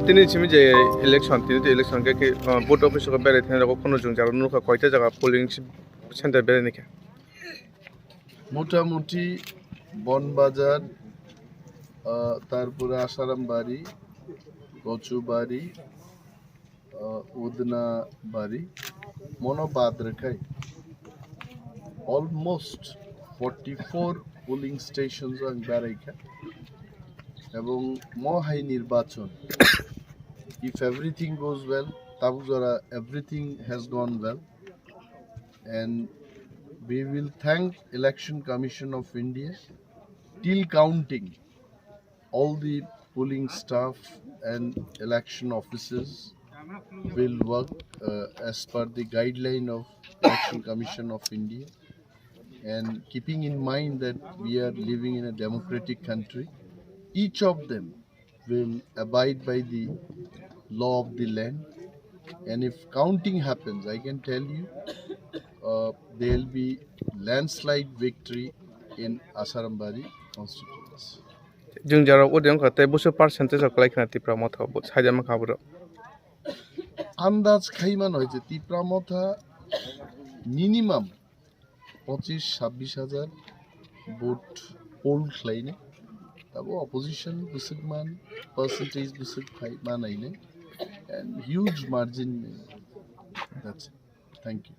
তিনি চিমি যে ইলেকশন তিনি তো ইলেকশন কে ভোট অফিস কে বেরে থেন রকম কোনো জং জায়গা নুকা কয়টা জায়গা পোলিং সেন্টার বেরে নাকি মোটামুটি বনবাজার তারপরে আশারামবাড়ি কচুবাড়ি উদনাবাড়ি মনোবাদ রেখায় অলমোস্ট 44 পোলিং স্টেশনস আং বেড়াইখা এবং মহাই নির্বাচন if everything goes well tabuzara everything has gone well and we will thank Election Commission of India till counting all the polling staff and election officers will work as per the guideline of Election Commission of India and keeping in mind that we are living in a democratic country, each of them will abide by the law of the land, and if counting happens I can tell you there will be landslide victory in Ashrambari constituency. जों Zara ओदें खते बुसु percentage अकलाय खना तिप्रा मथ साइजामा खाबरो আন্দাজ খাইমান হয়েছে Tipra Motha minimum 25-26 হাজার vote pole খাইনে তবে opposition বুসুকমান percentage বুসুক খাই মানাইনে and huge margin. That's it. Thank you.